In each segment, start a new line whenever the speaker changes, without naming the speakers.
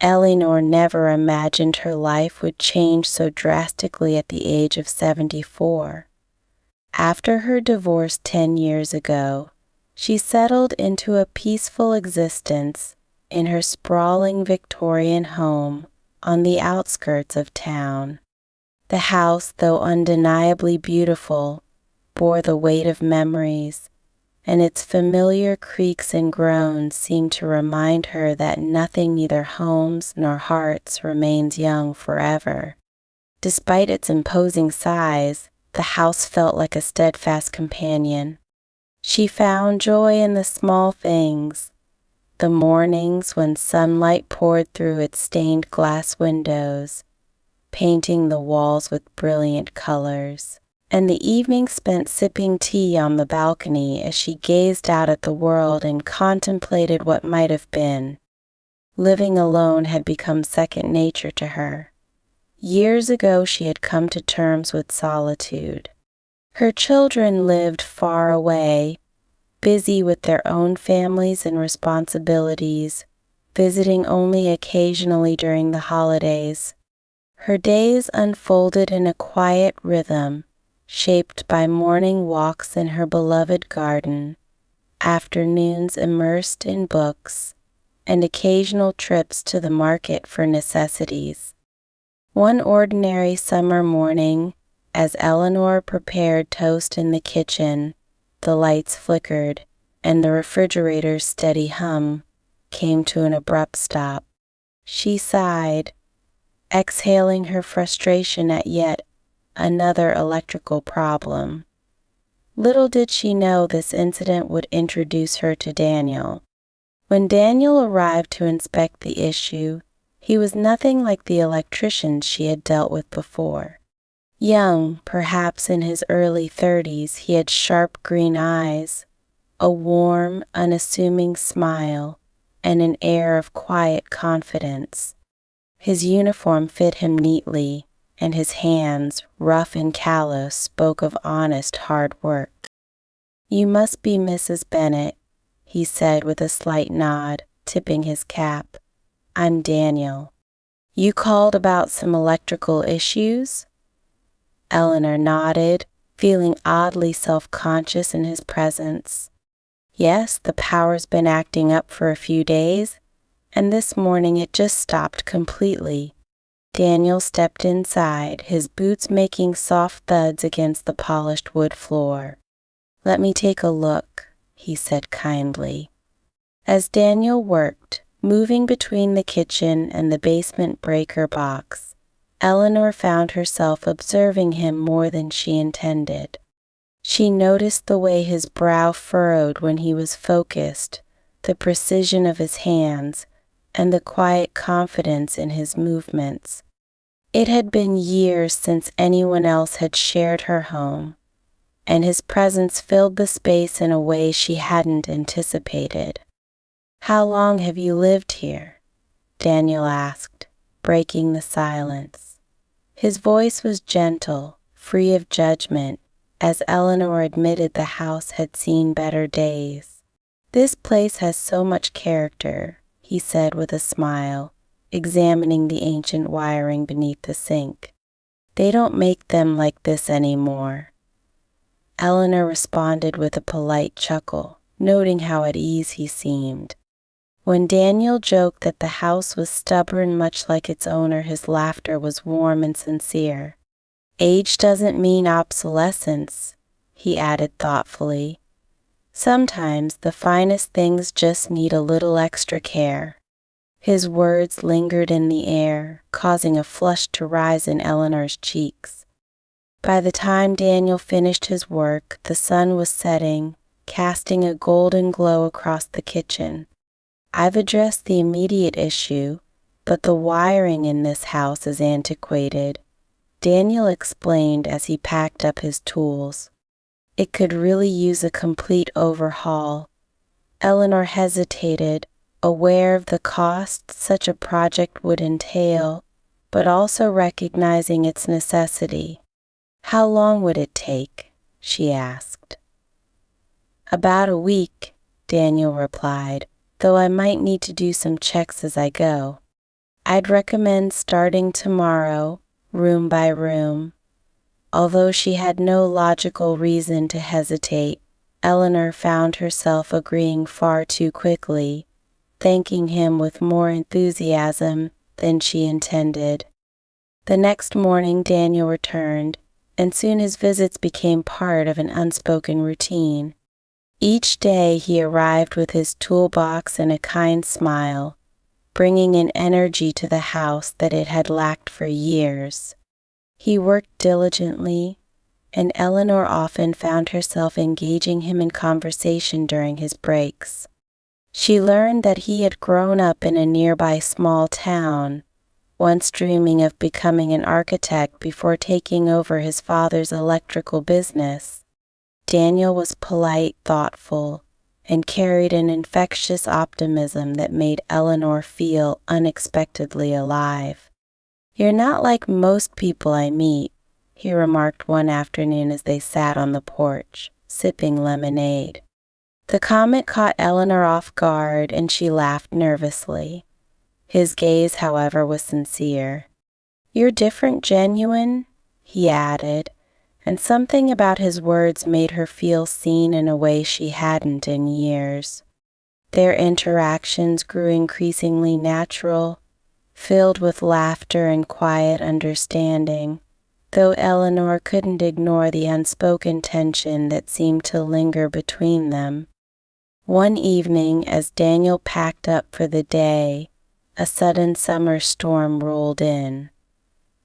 Eleanor never imagined her life would change so drastically at the age of 74. After her divorce 10 years ago, she settled into a peaceful existence in her sprawling Victorian home on the outskirts of town. The house, though undeniably beautiful, bore the weight of memories, and its familiar creaks and groans seemed to remind her that nothing, neither homes nor hearts, remains young forever. Despite its imposing size, the house felt like a steadfast companion. She found joy in the small things, the mornings when sunlight poured through its stained glass windows, painting the walls with brilliant colors, and the evening spent sipping tea on the balcony as she gazed out at the world and contemplated what might have been. Living alone had become second nature to her. Years ago she had come to terms with solitude. Her children lived far away, busy with their own families and responsibilities, visiting only occasionally during the holidays. Her days unfolded in a quiet rhythm, shaped by morning walks in her beloved garden, afternoons immersed in books, and occasional trips to the market for necessities. One ordinary summer morning, as Eleanor prepared toast in the kitchen, the lights flickered, and the refrigerator's steady hum came to an abrupt stop. She sighed, exhaling her frustration at yet another electrical problem. Little did she know this incident would introduce her to Daniel. When Daniel arrived to inspect the issue, he was nothing like the electrician she had dealt with before. Young, perhaps in his early 30s, he had sharp green eyes, a warm, unassuming smile, and an air of quiet confidence. His uniform fit him neatly, and his hands, rough and callous, spoke of honest hard work. "You must be Mrs. Bennet," he said with a slight nod, tipping his cap. "I'm Daniel. You called about some electrical issues?" Eleanor nodded, feeling oddly self-conscious in his presence. "Yes, the power's been acting up for a few days, and this morning it just stopped completely." Daniel stepped inside, his boots making soft thuds against the polished wood floor. "Let me take a look," he said kindly. As Daniel worked, moving between the kitchen and the basement breaker box, Eleanor found herself observing him more than she intended. She noticed the way his brow furrowed when he was focused, the precision of his hands, and the quiet confidence in his movements. It had been years since anyone else had shared her home, and his presence filled the space in a way she hadn't anticipated. "How long have you lived here?" Daniel asked, breaking the silence. His voice was gentle, free of judgment, as Eleanor admitted the house had seen better days. "This place has so much character," he said with a smile, examining the ancient wiring beneath the sink. "They don't make them like this anymore." Eleanor responded with a polite chuckle, noting how at ease he seemed. When Daniel joked that the house was stubborn much like its owner, his laughter was warm and sincere. "Age doesn't mean obsolescence," he added thoughtfully. "Sometimes the finest things just need a little extra care." His words lingered in the air, causing a flush to rise in Eleanor's cheeks. By the time Daniel finished his work, the sun was setting, casting a golden glow across the kitchen. "I've addressed the immediate issue, but the wiring in this house is antiquated," Daniel explained as he packed up his tools. "It could really use a complete overhaul." Eleanor hesitated, aware of the cost such a project would entail, but also recognizing its necessity. "How long would it take?" she asked. "About a week," Daniel replied, "though I might need to do some checks as I go." I'd recommend starting tomorrow, room by room." Although she had no logical reason to hesitate, Eleanor found herself agreeing far too quickly, thanking him with more enthusiasm than she intended. The next morning Daniel returned, and soon his visits became part of an unspoken routine. Each day he arrived with his toolbox and a kind smile, bringing an energy to the house that it had lacked for years. He worked diligently, and Eleanor often found herself engaging him in conversation during his breaks. She learned that he had grown up in a nearby small town, once dreaming of becoming an architect before taking over his father's electrical business. Daniel was polite, thoughtful, and carried an infectious optimism that made Eleanor feel unexpectedly alive. "You're not like most people I meet," he remarked one afternoon as they sat on the porch, sipping lemonade. The comment caught Eleanor off guard, and she laughed nervously. His gaze, however, was sincere. "You're different, genuine," he added, and something about his words made her feel seen in a way she hadn't in years. Their interactions grew increasingly natural, filled with laughter and quiet understanding, though Eleanor couldn't ignore the unspoken tension that seemed to linger between them. One evening, as Daniel packed up for the day, a sudden summer storm rolled in.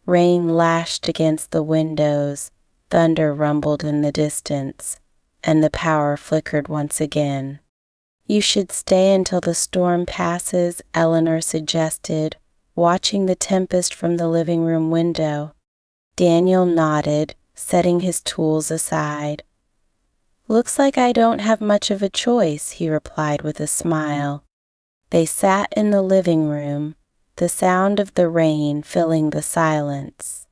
Rain lashed against the windows, thunder rumbled in the distance, and the power flickered once again. "You should stay until the storm passes," Eleanor suggested, watching the tempest from the living room window. Daniel nodded, setting his tools aside. "Looks like I don't have much of a choice," he replied with a smile. They sat in the living room, the sound of the rain filling the silence.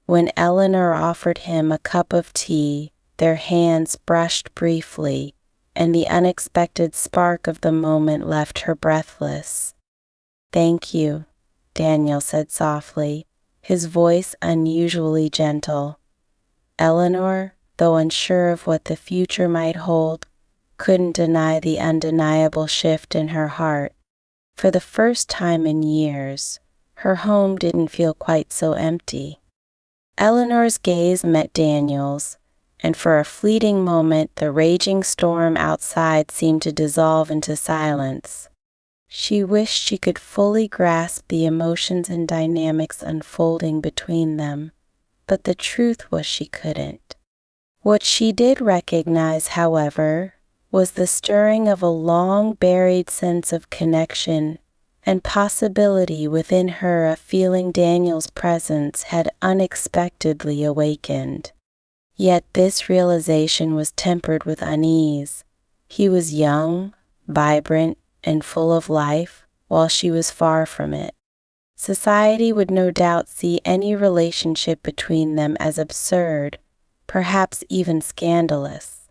When Eleanor offered him a cup of tea, their hands brushed briefly, and the unexpected spark of the moment left her breathless. "Thank you," Daniel said softly, his voice unusually gentle. Eleanor, though unsure of what the future might hold, couldn't deny the undeniable shift in her heart. For the first time in years, her home didn't feel quite so empty. Eleanor's gaze met Daniel's, and for a fleeting moment the raging storm outside seemed to dissolve into silence. She wished she could fully grasp the emotions and dynamics unfolding between them, but the truth was she couldn't. What she did recognize, however, was the stirring of a long-buried sense of connection and possibility within her, a feeling Daniel's presence had unexpectedly awakened. Yet this realization was tempered with unease. He was young, vibrant, and full of life, while she was far from it. Society would no doubt see any relationship between them as absurd, perhaps even scandalous.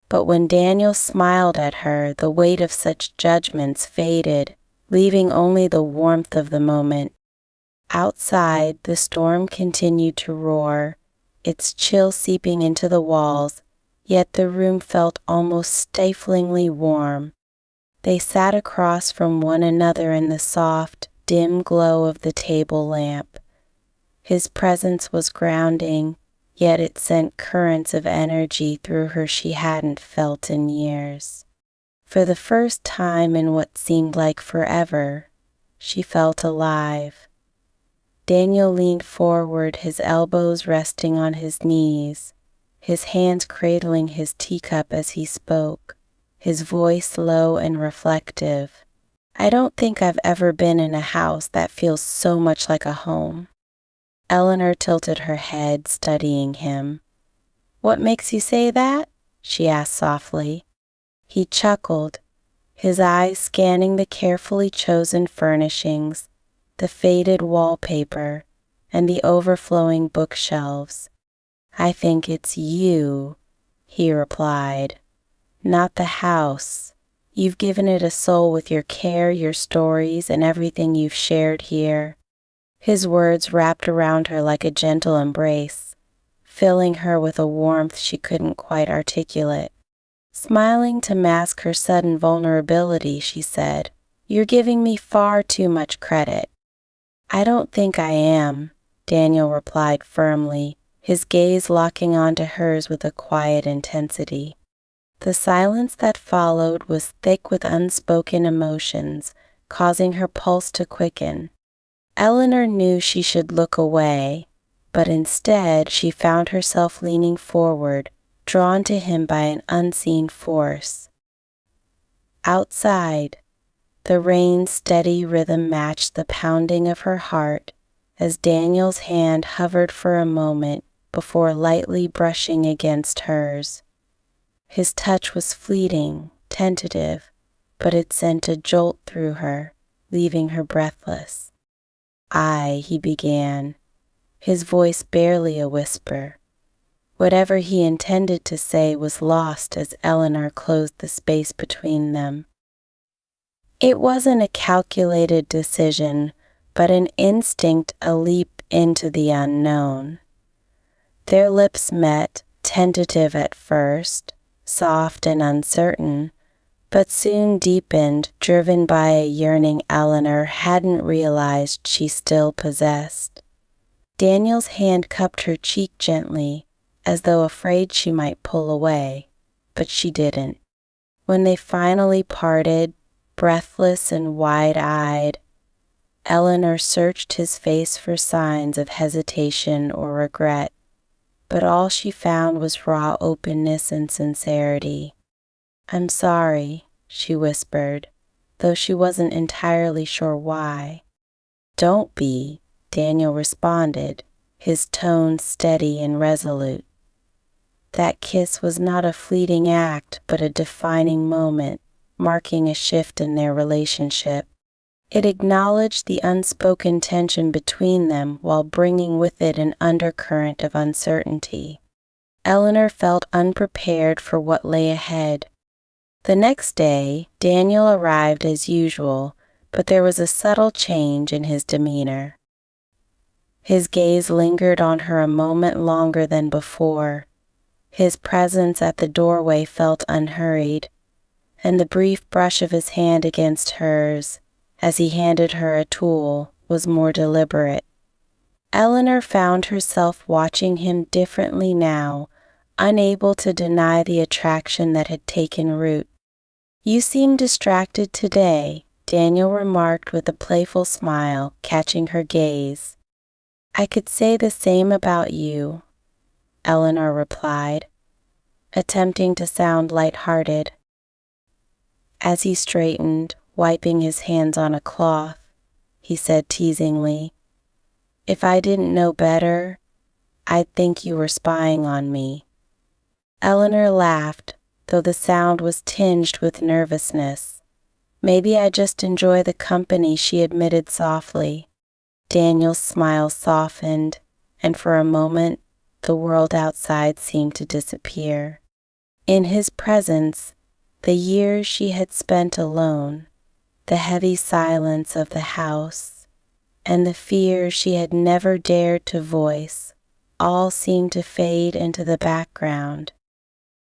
But when Daniel smiled at her, the weight of such judgments faded, leaving only the warmth of the moment. Outside, the storm continued to roar, its chill seeping into the walls, yet the room felt almost stiflingly warm. They sat across from one another in the soft, dim glow of the table lamp. His presence was grounding, yet it sent currents of energy through her she hadn't felt in years. For the first time in what seemed like forever, she felt alive. Daniel leaned forward, his elbows resting on his knees, his hands cradling his teacup as he spoke, his voice low and reflective. "I don't think I've ever been in a house that feels so much like a home." Eleanor tilted her head, studying him. "What makes you say that?" she asked softly. He chuckled, his eyes scanning the carefully chosen furnishings, the faded wallpaper, and the overflowing bookshelves. "I think it's you," he replied. "Not the house, You've given it a soul with your care, your stories, and everything you've shared here." His words wrapped around her like a gentle embrace, filling her with a warmth she couldn't quite articulate. Smiling to mask her sudden vulnerability, she said, "You're giving me far too much credit." "I don't think I am," Daniel replied firmly, his gaze locking onto hers with a quiet intensity. The silence that followed was thick with unspoken emotions, causing her pulse to quicken. Eleanor knew she should look away, but instead she found herself leaning forward, drawn to him by an unseen force. Outside, the rain's steady rhythm matched the pounding of her heart as Daniel's hand hovered for a moment before lightly brushing against hers. His touch was fleeting, tentative, but it sent a jolt through her, leaving her breathless. He began, his voice barely a whisper. Whatever he intended to say was lost as Eleanor closed the space between them. It wasn't a calculated decision, but an instinct, a leap into the unknown. Their lips met, tentative at first, soft and uncertain, but soon deepened, driven by a yearning Eleanor hadn't realized she still possessed. Daniel's hand cupped her cheek gently, as though afraid she might pull away, but she didn't. When they finally parted, breathless and wide-eyed, Eleanor searched his face for signs of hesitation or regret, but all she found was raw openness and sincerity. "I'm sorry," she whispered, though she wasn't entirely sure why. "Don't be," Daniel responded, his tone steady and resolute. That kiss was not a fleeting act, but a defining moment, marking a shift in their relationship. It acknowledged the unspoken tension between them while bringing with it an undercurrent of uncertainty. Eleanor felt unprepared for what lay ahead. The next day, Daniel arrived as usual, but there was a subtle change in his demeanor. His gaze lingered on her a moment longer than before. His presence at the doorway felt unhurried, and the brief brush of his hand against hers, as he handed her a tool, was more deliberate. Eleanor found herself watching him differently now, unable to deny the attraction that had taken root. "You seem distracted today," Daniel remarked with a playful smile, catching her gaze. "I could say the same about you," Eleanor replied, attempting to sound light-hearted. As he straightened, wiping his hands on a cloth, he said teasingly, "If I didn't know better, I'd think you were spying on me." Eleanor laughed, though the sound was tinged with nervousness. "Maybe I just enjoy the company," she admitted softly. Daniel's smile softened, and for a moment, the world outside seemed to disappear. In his presence, the years she had spent alone, the heavy silence of the house, and the fears she had never dared to voice, all seemed to fade into the background.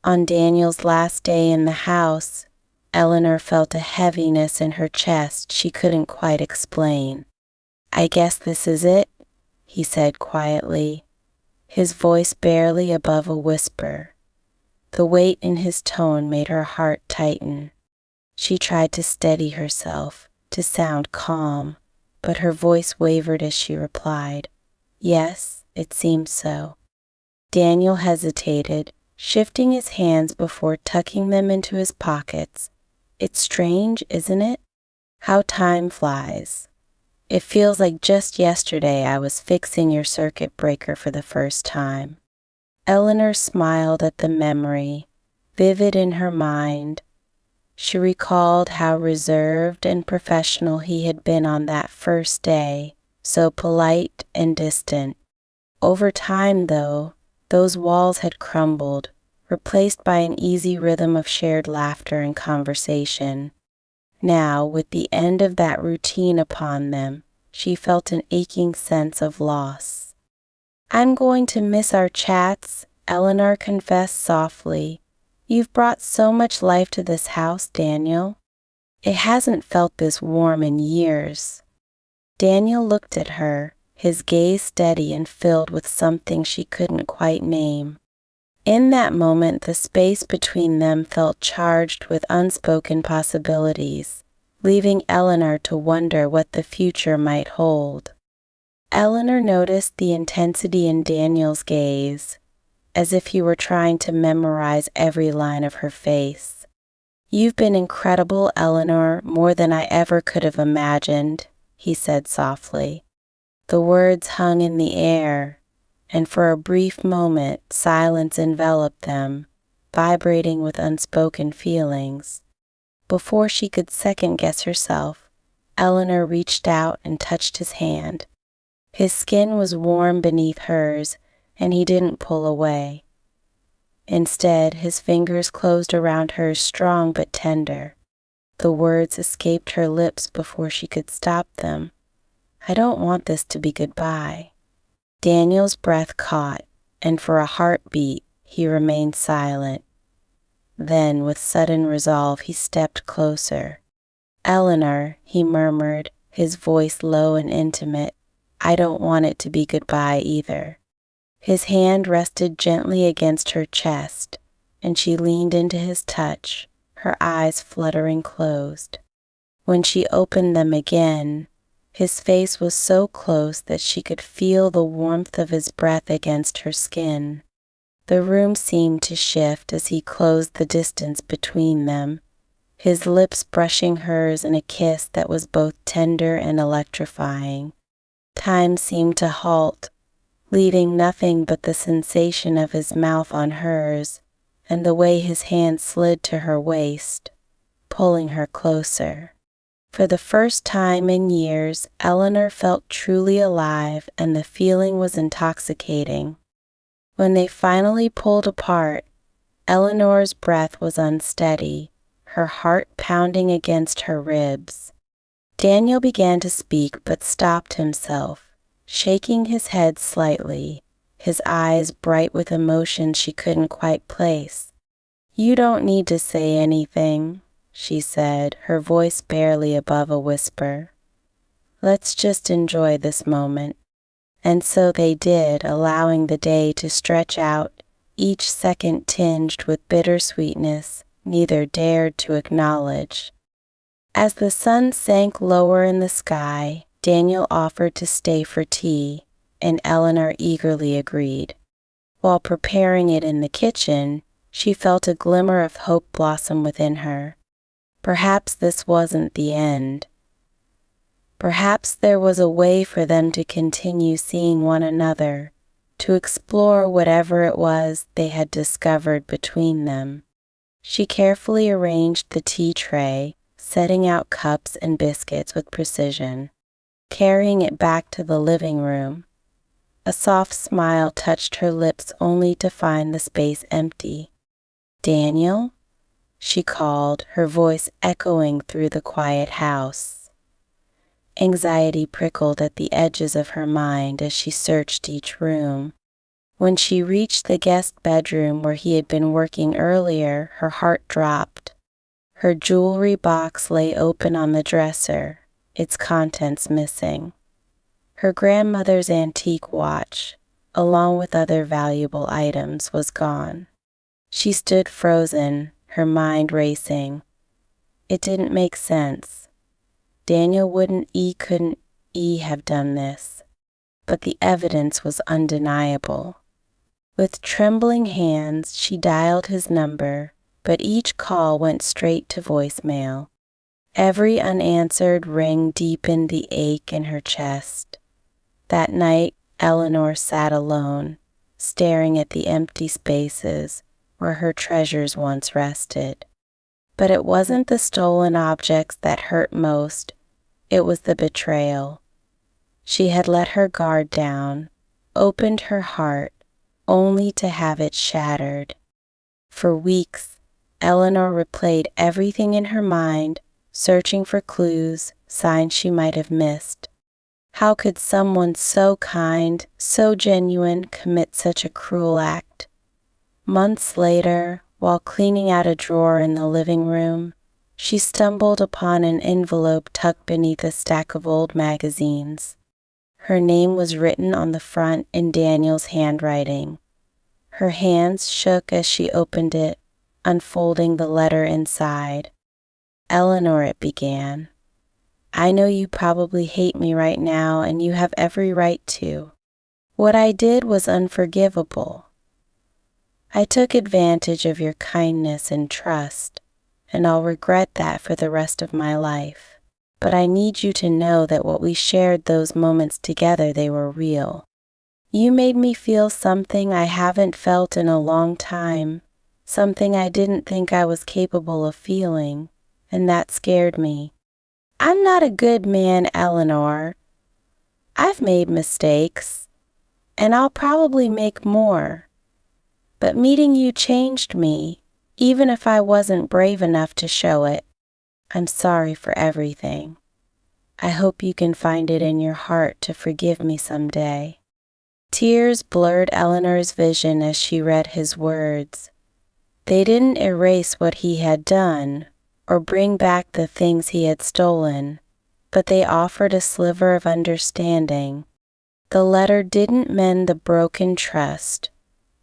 On Daniel's last day in the house, Eleanor felt a heaviness in her chest she couldn't quite explain. "I guess this is it," he said quietly, his voice barely above a whisper. The weight in his tone made her heart tighten. She tried to steady herself, to sound calm, but her voice wavered as she replied, "Yes, it seems so." Daniel hesitated, shifting his hands before tucking them into his pockets. "It's strange, isn't it? How time flies. It feels like just yesterday I was fixing your circuit breaker for the first time." Eleanor smiled at the memory, vivid in her mind. She recalled how reserved and professional he had been on that first day, so polite and distant. Over time, though, those walls had crumbled, replaced by an easy rhythm of shared laughter and conversation. Now, with the end of that routine upon them, she felt an aching sense of loss. "I'm going to miss our chats," Eleanor confessed softly. "You've brought so much life to this house, Daniel. It hasn't felt this warm in years." Daniel looked at her, his gaze steady and filled with something she couldn't quite name. In that moment, the space between them felt charged with unspoken possibilities, leaving Eleanor to wonder what the future might hold. Eleanor noticed the intensity in Daniel's gaze, as if he were trying to memorize every line of her face. "You've been incredible, Eleanor, more than I ever could have imagined," he said softly. The words hung in the air, and for a brief moment silence enveloped them, vibrating with unspoken feelings. Before she could second-guess herself, Eleanor reached out and touched his hand. His skin was warm beneath hers, and he didn't pull away. Instead, his fingers closed around hers, strong but tender. The words escaped her lips before she could stop them. "I don't want this to be goodbye." Daniel's breath caught, and for a heartbeat, he remained silent. Then, with sudden resolve, he stepped closer. "Eleanor," he murmured, his voice low and intimate, "I don't want it to be goodbye either." His hand rested gently against her chest, and she leaned into his touch, her eyes fluttering closed. When she opened them again, his face was so close that she could feel the warmth of his breath against her skin. The room seemed to shift as he closed the distance between them, his lips brushing hers in a kiss that was both tender and electrifying. Time seemed to halt, leaving nothing but the sensation of his mouth on hers and the way his hand slid to her waist, pulling her closer. For the first time in years, Eleanor felt truly alive, and the feeling was intoxicating. When they finally pulled apart, Eleanor's breath was unsteady, her heart pounding against her ribs. Daniel began to speak but stopped himself, shaking his head slightly, his eyes bright with emotion she couldn't quite place. "You don't need to say anything," she said, her voice barely above a whisper. "Let's just enjoy this moment." And so they did, allowing the day to stretch out, each second tinged with bittersweetness neither dared to acknowledge. As the sun sank lower in the sky, Daniel offered to stay for tea, and Eleanor eagerly agreed. While preparing it in the kitchen, she felt a glimmer of hope blossom within her. Perhaps this wasn't the end. Perhaps there was a way for them to continue seeing one another, to explore whatever it was they had discovered between them. She carefully arranged the tea tray, setting out cups and biscuits with precision, carrying it back to the living room. A soft smile touched her lips only to find the space empty. "Daniel?" she called, her voice echoing through the quiet house. Anxiety prickled at the edges of her mind as she searched each room. When she reached the guest bedroom where he had been working earlier, her heart dropped. Her jewelry box lay open on the dresser, its contents missing. Her grandmother's antique watch, along with other valuable items, was gone. She stood frozen, her mind racing. It didn't make sense. Daniel couldn't have done this, but the evidence was undeniable. With trembling hands, she dialed his number, but each call went straight to voicemail. Every unanswered ring deepened the ache in her chest. That night, Eleanor sat alone, staring at the empty spaces where her treasures once rested. But it wasn't the stolen objects that hurt most, it was the betrayal. She had let her guard down, opened her heart, only to have it shattered. For weeks, Eleanor replayed everything in her mind, searching for clues, signs she might have missed. How could someone so kind, so genuine, commit such a cruel act? Months later, while cleaning out a drawer in the living room, she stumbled upon an envelope tucked beneath a stack of old magazines. Her name was written on the front in Daniel's handwriting. Her hands shook as she opened it, unfolding the letter inside. "Eleanor," it began, "I know you probably hate me right now, and you have every right to. What I did was unforgivable. I took advantage of your kindness and trust, and I'll regret that for the rest of my life. But I need you to know that what we shared those moments together, they were real. You made me feel something I haven't felt in a long time, something I didn't think I was capable of feeling, and that scared me. I'm not a good man, Eleanor. I've made mistakes, and I'll probably make more. But meeting you changed me, even if I wasn't brave enough to show it. I'm sorry for everything. I hope you can find it in your heart to forgive me someday." Tears blurred Eleanor's vision as she read his words. They didn't erase what he had done or bring back the things he had stolen, but they offered a sliver of understanding. The letter didn't mend the broken trust,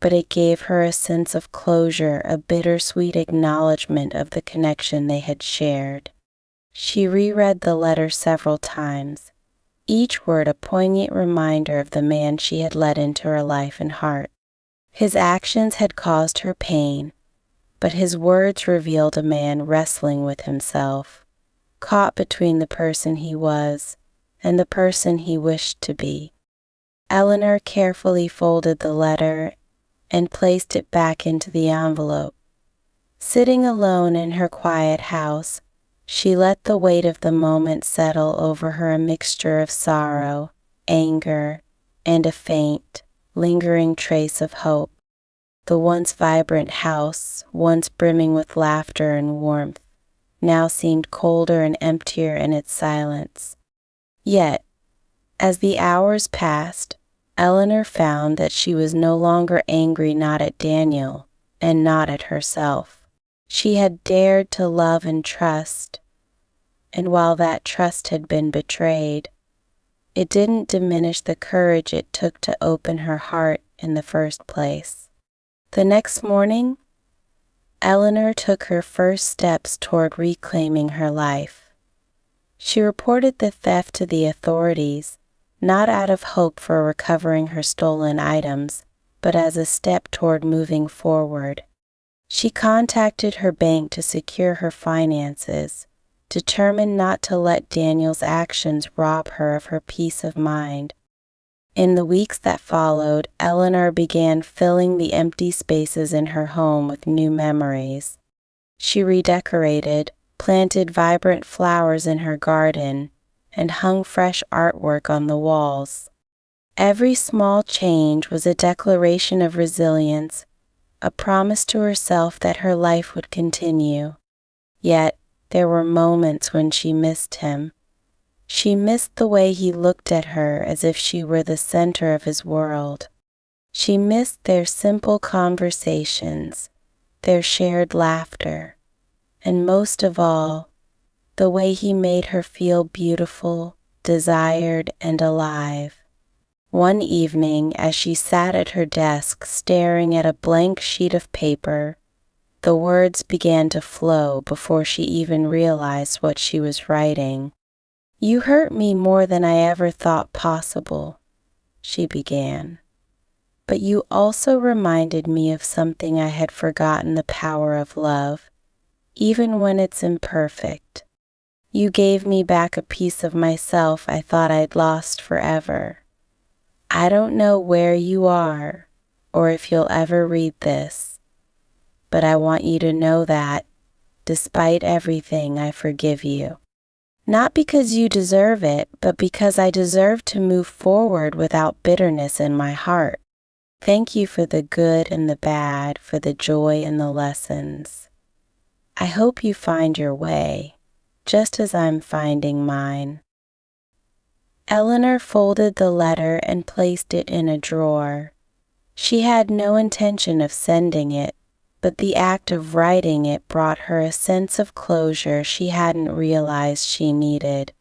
but it gave her a sense of closure, a bittersweet acknowledgement of the connection they had shared. She reread the letter several times, each word a poignant reminder of the man she had let into her life and heart. His actions had caused her pain, but his words revealed a man wrestling with himself, caught between the person he was and the person he wished to be. Eleanor carefully folded the letter and placed it back into the envelope. Sitting alone in her quiet house, she let the weight of the moment settle over her, a mixture of sorrow, anger, and a faint, lingering trace of hope. The once vibrant house, once brimming with laughter and warmth, now seemed colder and emptier in its silence. Yet, as the hours passed, Eleanor found that she was no longer angry, not at Daniel, and not at herself. She had dared to love and trust, and while that trust had been betrayed, it didn't diminish the courage it took to open her heart in the first place. The next morning, Eleanor took her first steps toward reclaiming her life. She reported the theft to the authorities, not out of hope for recovering her stolen items, but as a step toward moving forward. She contacted her bank to secure her finances, determined not to let Daniel's actions rob her of her peace of mind. In the weeks that followed, Eleanor began filling the empty spaces in her home with new memories. She redecorated, planted vibrant flowers in her garden, and hung fresh artwork on the walls. Every small change was a declaration of resilience, a promise to herself that her life would continue. Yet, there were moments when she missed him. She missed the way he looked at her as if she were the center of his world. She missed their simple conversations, their shared laughter, and most of all, the way he made her feel beautiful, desired, and alive. One evening, as she sat at her desk staring at a blank sheet of paper, the words began to flow before she even realized what she was writing. "You hurt me more than I ever thought possible," she began. "But you also reminded me of something I had forgotten: the power of love, even when it's imperfect. You gave me back a piece of myself I thought I'd lost forever. I don't know where you are, or if you'll ever read this, but I want you to know that, despite everything, I forgive you. Not because you deserve it, but because I deserve to move forward without bitterness in my heart. Thank you for the good and the bad, for the joy and the lessons. I hope you find your way, just as I'm finding mine. Eleanor folded the letter and placed it in a drawer. She had no intention of sending it, but the act of writing it brought her a sense of closure she hadn't realized she needed.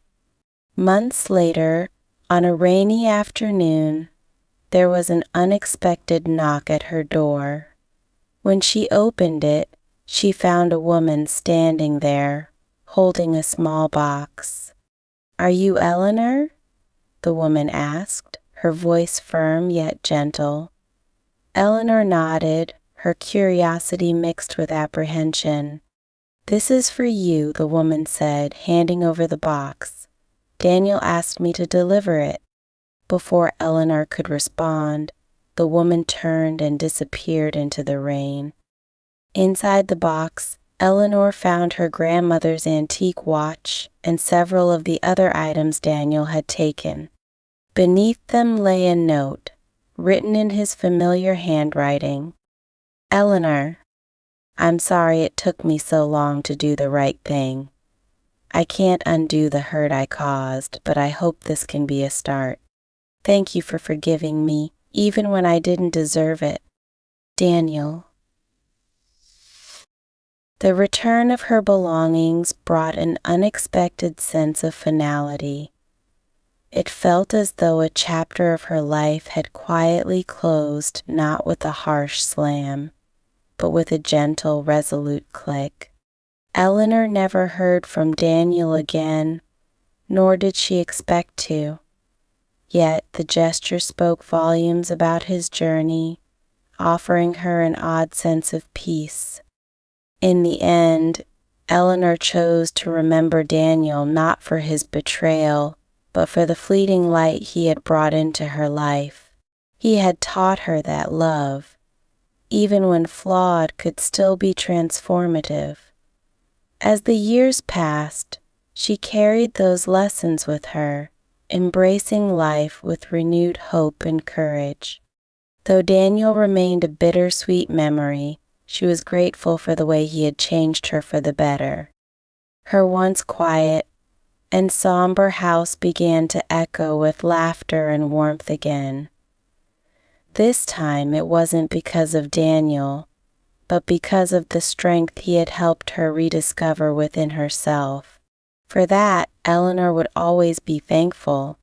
Months later, on a rainy afternoon, there was an unexpected knock at her door. When she opened it, she found a woman standing there, holding a small box. "Are you Eleanor?" the woman asked, her voice firm yet gentle. Eleanor nodded, her curiosity mixed with apprehension. "This is for you," the woman said, handing over the box. "Daniel asked me to deliver it." Before Eleanor could respond, the woman turned and disappeared into the rain. Inside the box, Eleanor found her grandmother's antique watch and several of the other items Daniel had taken. Beneath them lay a note, written in his familiar handwriting. "Eleanor, I'm sorry it took me so long to do the right thing. I can't undo the hurt I caused, but I hope this can be a start. Thank you for forgiving me, even when I didn't deserve it. Daniel." The return of her belongings brought an unexpected sense of finality. It felt as though a chapter of her life had quietly closed, not with a harsh slam, but with a gentle, resolute click. Eleanor never heard from Daniel again, nor did she expect to. Yet the gesture spoke volumes about his journey, offering her an odd sense of peace. In the end, Eleanor chose to remember Daniel not for his betrayal, but for the fleeting light he had brought into her life. He had taught her that love, even when flawed, could still be transformative. As the years passed, she carried those lessons with her, embracing life with renewed hope and courage. Though Daniel remained a bittersweet memory, she was grateful for the way he had changed her for the better. Her once quiet and somber house began to echo with laughter and warmth again. This time it wasn't because of Daniel, but because of the strength he had helped her rediscover within herself. For that, Eleanor would always be thankful,